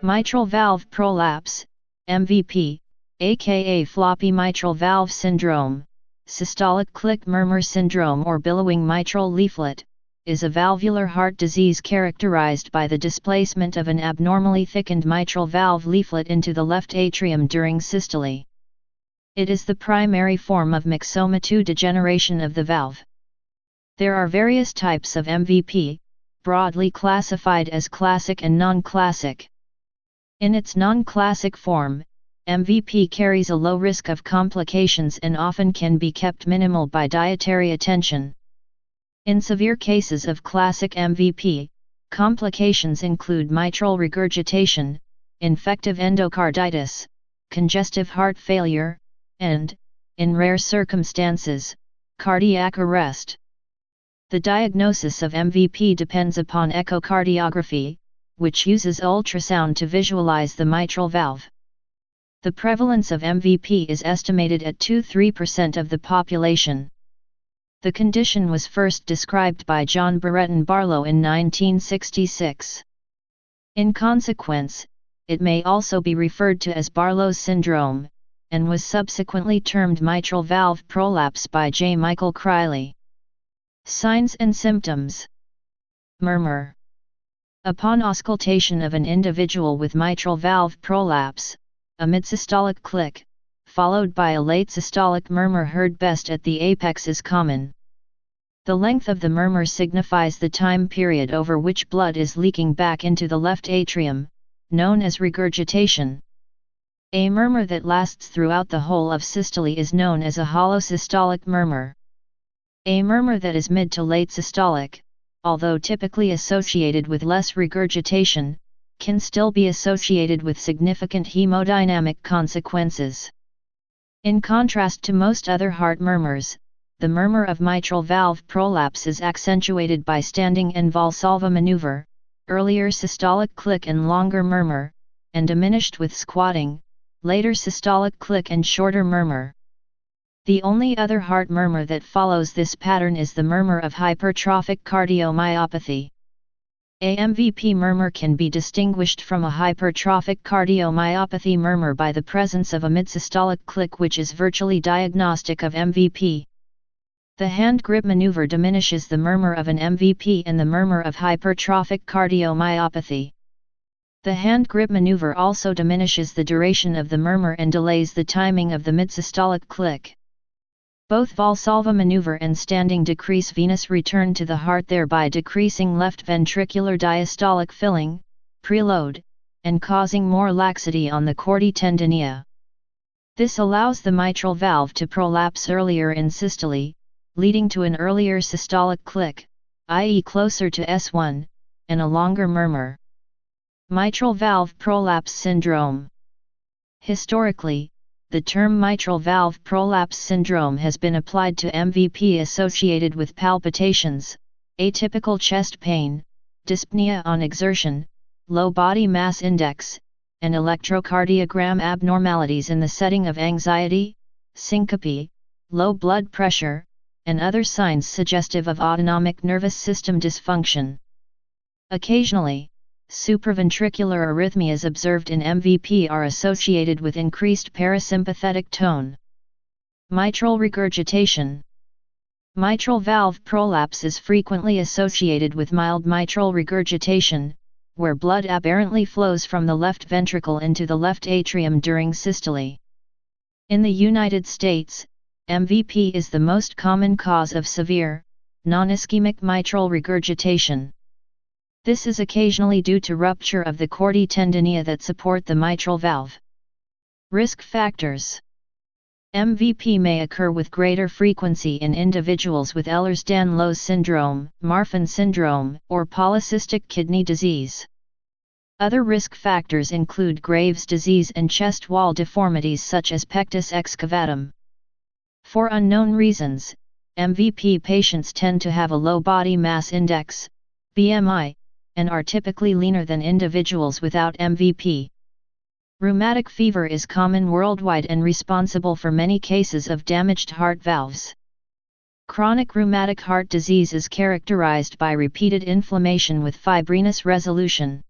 Mitral valve prolapse, MVP, aka floppy mitral valve syndrome, systolic click murmur syndrome or billowing mitral leaflet, is a valvular heart disease characterized by the displacement of an abnormally thickened mitral valve leaflet into the left atrium during systole. It is the primary form of myxomatous degeneration of the valve. There are various types of MVP, broadly classified as classic and non-classic. In its non-classic form, MVP carries a low risk of complications and often can be kept minimal by dietary attention. In severe cases of classic MVP, complications include mitral regurgitation, infective endocarditis, congestive heart failure, and, in rare circumstances, cardiac arrest. The diagnosis of MVP depends upon echocardiography, which uses ultrasound to visualize the mitral valve. The prevalence of MVP is estimated at 2–3% of the population. The condition was first described by John Brereton Barlow in 1966. In consequence, it may also be referred to as Barlow's syndrome, and was subsequently termed mitral valve prolapse by J. Michael Criley. Signs and symptoms. Murmur. Upon auscultation of an individual with mitral valve prolapse, a mid-systolic click, followed by a late systolic murmur heard best at the apex is common. The length of the murmur signifies the time period over which blood is leaking back into the left atrium, known as regurgitation. A murmur that lasts throughout the whole of systole is known as a hollow systolic murmur. A murmur that is mid to late systolic, although typically associated with less regurgitation, can still be associated with significant hemodynamic consequences. In contrast to most other heart murmurs, the murmur of mitral valve prolapse is accentuated by standing and Valsalva maneuver, earlier systolic click and longer murmur, and diminished with squatting, later systolic click and shorter murmur. The only other heart murmur that follows this pattern is the murmur of hypertrophic cardiomyopathy. A MVP murmur can be distinguished from a hypertrophic cardiomyopathy murmur by the presence of a mid-systolic click which is virtually diagnostic of MVP. The hand grip maneuver diminishes the murmur of an MVP and the murmur of hypertrophic cardiomyopathy. The hand grip maneuver also diminishes the duration of the murmur and delays the timing of the mid-systolic click. Both Valsalva maneuver and standing decrease venous return to the heart, thereby decreasing left ventricular diastolic filling, preload, and causing more laxity on the chordae tendineae. This allows the mitral valve to prolapse earlier in systole, leading to an earlier systolic click, i.e. closer to S1, and a longer murmur. Mitral valve prolapse syndrome. Historically, the term mitral valve prolapse syndrome has been applied to MVP associated with palpitations, atypical chest pain, dyspnea on exertion, low body mass index, and electrocardiogram abnormalities in the setting of anxiety, syncope, low blood pressure, and other signs suggestive of autonomic nervous system dysfunction. Occasionally, supraventricular arrhythmias observed in MVP are associated with increased parasympathetic tone. Mitral regurgitation. Mitral valve prolapse is frequently associated with mild mitral regurgitation, where blood aberrantly flows from the left ventricle into the left atrium during systole. In the United States, MVP is the most common cause of severe, non-ischemic mitral regurgitation. This is occasionally due to rupture of the chordae tendineae that support the mitral valve. Risk factors. MVP may occur with greater frequency in individuals with Ehlers-Danlos syndrome, Marfan syndrome, or polycystic kidney disease. Other risk factors include Graves' disease and chest wall deformities such as pectus excavatum. For unknown reasons, MVP patients tend to have a low body mass index, BMI, and are typically leaner than individuals without MVP. Rheumatic fever is common worldwide and responsible for many cases of damaged heart valves. Chronic rheumatic heart disease is characterized by repeated inflammation with fibrinous resolution.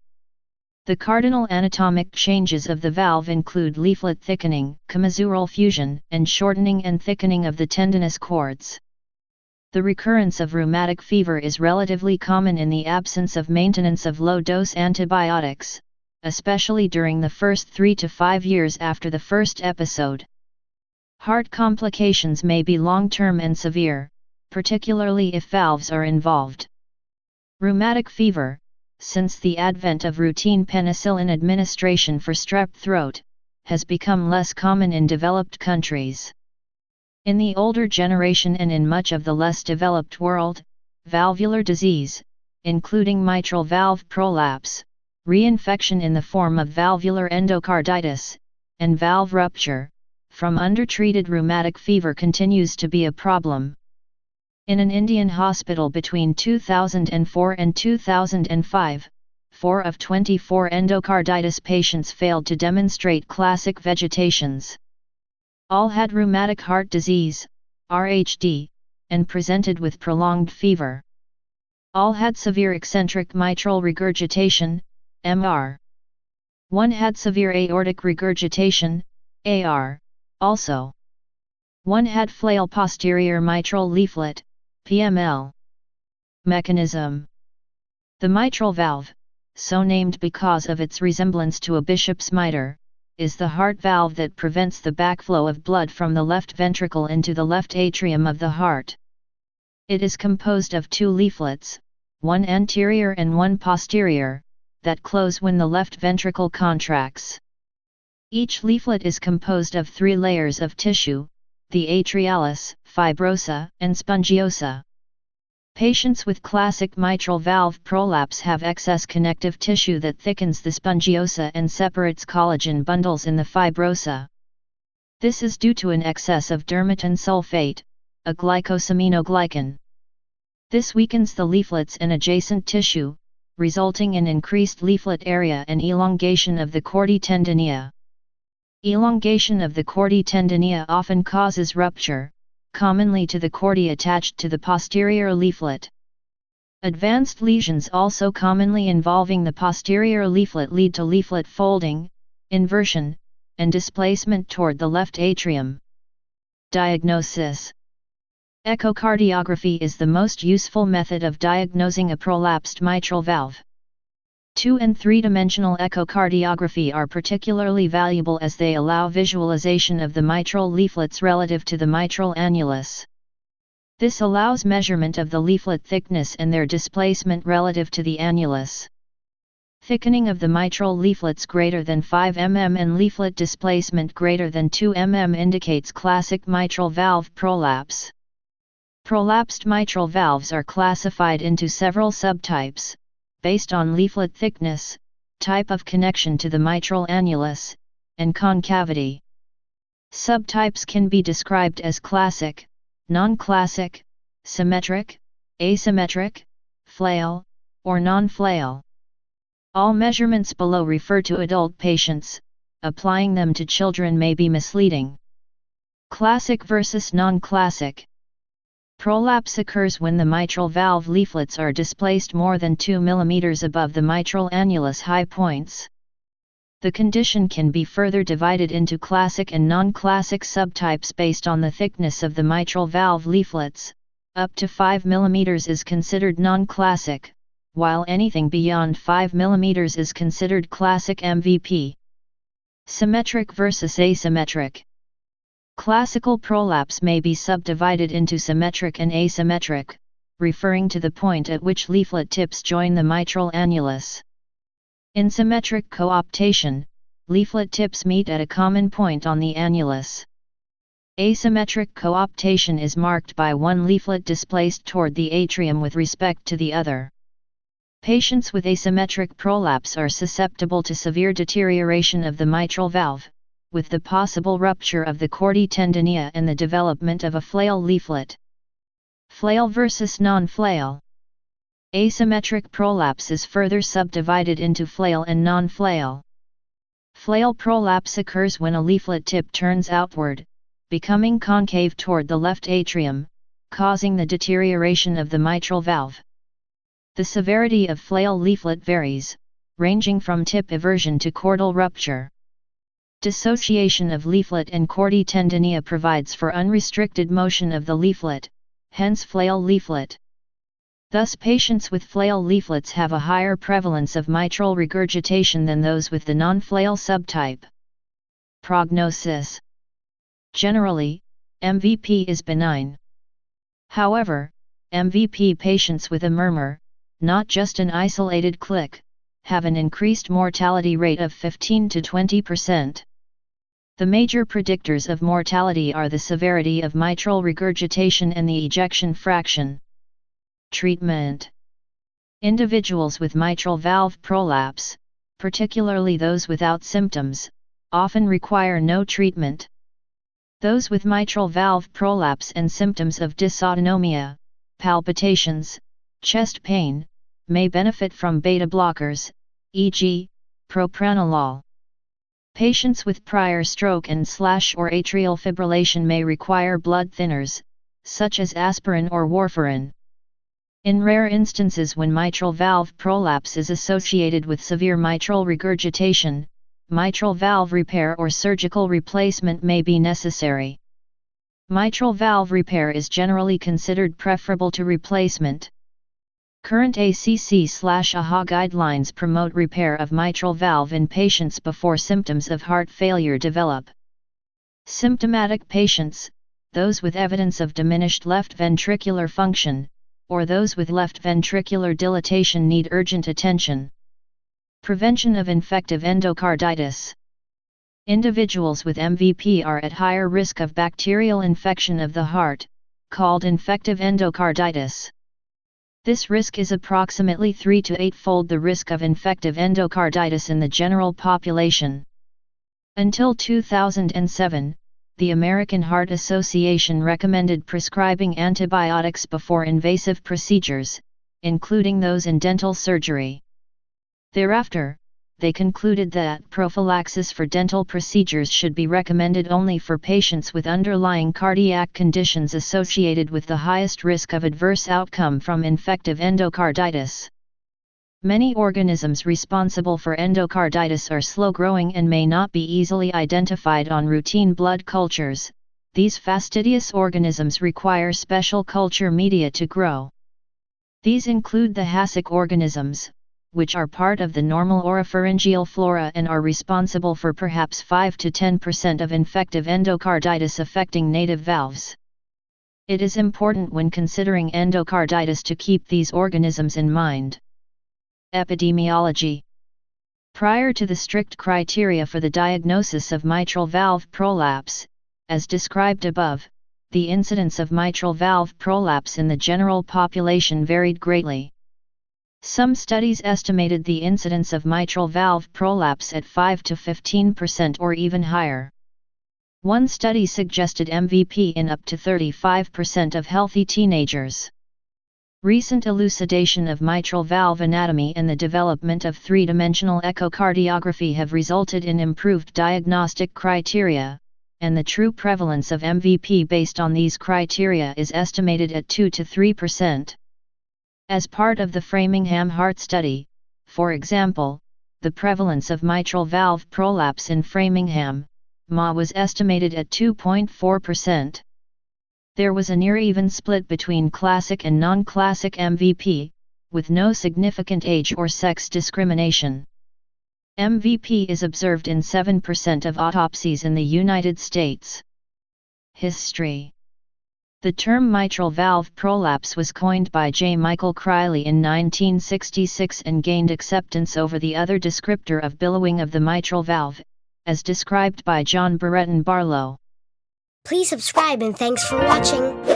The cardinal anatomic changes of the valve include leaflet thickening, commissural fusion, and shortening and thickening of the tendinous cords. The recurrence of rheumatic fever is relatively common in the absence of maintenance of low-dose antibiotics, especially during the first 3 to 5 years after the first episode. Heart complications may be long-term and severe, particularly if valves are involved. Rheumatic fever, since the advent of routine penicillin administration for strep throat, has become less common in developed countries. In the older generation and in much of the less developed world, valvular disease, including mitral valve prolapse, reinfection in the form of valvular endocarditis, and valve rupture, from undertreated rheumatic fever continues to be a problem. In an Indian hospital between 2004 and 2005, 4 of 24 endocarditis patients failed to demonstrate classic vegetations. All had rheumatic heart disease, RHD, and presented with prolonged fever. All had severe eccentric mitral regurgitation, MR. One had severe aortic regurgitation, AR, also. One had flail posterior mitral leaflet, PML. Mechanism. The mitral valve, so named because of its resemblance to a bishop's mitre, is the heart valve that prevents the backflow of blood from the left ventricle into the left atrium of the heart. It is composed of 2 leaflets, one anterior and one posterior, that close when the left ventricle contracts. Each leaflet is composed of 3 layers of tissue, the atrialis, fibrosa, and spongiosa. Patients with classic mitral valve prolapse have excess connective tissue that thickens the spongiosa and separates collagen bundles in the fibrosa. This is due to an excess of dermatan sulfate, a glycosaminoglycan. This weakens the leaflets and adjacent tissue, resulting in increased leaflet area and elongation of the chordae tendineae. Elongation of the chordae tendineae often causes rupture, commonly to the chordae attached to the posterior leaflet. Advanced lesions also commonly involving the posterior leaflet lead to leaflet folding, inversion, and displacement toward the left atrium. Diagnosis. Echocardiography is the most useful method of diagnosing a prolapsed mitral valve. 2- and 3-dimensional echocardiography are particularly valuable as they allow visualization of the mitral leaflets relative to the mitral annulus. This allows measurement of the leaflet thickness and their displacement relative to the annulus. Thickening of the mitral leaflets greater than 5 mm and leaflet displacement greater than 2 mm indicates classic mitral valve prolapse. Prolapsed mitral valves are classified into several subtypes, based on leaflet thickness, type of connection to the mitral annulus, and concavity. Subtypes can be described as classic, nonclassic, symmetric, asymmetric, flail, or non-flail. All measurements below refer to adult patients, applying them to children may be misleading. Classic versus non-classic. Prolapse occurs when the mitral valve leaflets are displaced more than 2 mm above the mitral annulus high points. The condition can be further divided into classic and non-classic subtypes based on the thickness of the mitral valve leaflets. Up to 5 mm is considered non-classic, while anything beyond 5 mm is considered classic MVP. Symmetric versus asymmetric. Classical prolapse may be subdivided into symmetric and asymmetric, referring to the point at which leaflet tips join the mitral annulus. In symmetric cooptation, leaflet tips meet at a common point on the annulus. Asymmetric cooptation is marked by one leaflet displaced toward the atrium with respect to the other. Patients with asymmetric prolapse are susceptible to severe deterioration of the mitral valve, with the possible rupture of the chordae tendineae and the development of a flail leaflet. Flail versus non-flail. Asymmetric prolapse is further subdivided into flail and non-flail. Flail prolapse occurs when a leaflet tip turns outward, becoming concave toward the left atrium, causing the deterioration of the mitral valve. The severity of flail leaflet varies, ranging from tip eversion to chordal rupture. Dissociation of leaflet and chordae tendineae provides for unrestricted motion of the leaflet, hence flail leaflet. Thus patients with flail leaflets have a higher prevalence of mitral regurgitation than those with the non-flail subtype. Prognosis. Generally, MVP is benign. However, MVP patients with a murmur, not just an isolated click, have an increased mortality rate of 15 to 20%. The major predictors of mortality are the severity of mitral regurgitation and the ejection fraction. Treatment. Individuals with mitral valve prolapse, particularly those without symptoms, often require no treatment. Those with mitral valve prolapse and symptoms of dysautonomia, palpitations, chest pain, may benefit from beta blockers, e.g., propranolol. Patients with prior stroke and/or atrial fibrillation may require blood thinners, such as aspirin or warfarin. In rare instances when mitral valve prolapse is associated with severe mitral regurgitation, mitral valve repair or surgical replacement may be necessary. Mitral valve repair is generally considered preferable to replacement. Current ACC/AHA guidelines promote repair of mitral valve in patients before symptoms of heart failure develop. Symptomatic patients, those with evidence of diminished left ventricular function, or those with left ventricular dilatation need urgent attention. Prevention of infective endocarditis. Individuals with MVP are at higher risk of bacterial infection of the heart, called infective endocarditis. This risk is approximately 3 to 8-fold the risk of infective endocarditis in the general population. Until 2007, the American Heart Association recommended prescribing antibiotics before invasive procedures, including those in dental surgery. Thereafter, they concluded that prophylaxis for dental procedures should be recommended only for patients with underlying cardiac conditions associated with the highest risk of adverse outcome from infective endocarditis. Many organisms responsible for endocarditis are slow-growing and may not be easily identified on routine blood cultures. These fastidious organisms require special culture media to grow. These include the Hassic organisms, which are part of the normal oropharyngeal flora and are responsible for perhaps 5 to 10% of infective endocarditis affecting native valves. It is important when considering endocarditis to keep these organisms in mind. Epidemiology. Prior to the strict criteria for the diagnosis of mitral valve prolapse, as described above, the incidence of mitral valve prolapse in the general population varied greatly. Some studies estimated the incidence of mitral valve prolapse at 5 to 15% or even higher. One study suggested MVP in up to 35% of healthy teenagers. Recent elucidation of mitral valve anatomy and the development of three-dimensional echocardiography have resulted in improved diagnostic criteria, and the true prevalence of MVP based on these criteria is estimated at 2 to 3%. As part of the Framingham Heart Study, for example, the prevalence of mitral valve prolapse in Framingham, MA was estimated at 2.4%. There was a near-even split between classic and non-classic MVP, with no significant age or sex discrimination. MVP is observed in 7% of autopsies in the United States. History. The term mitral valve prolapse was coined by J. Michael Criley in 1966 and gained acceptance over the other descriptor of billowing of the mitral valve, as described by John Barretton Barlow. Please subscribe and thanks for watching.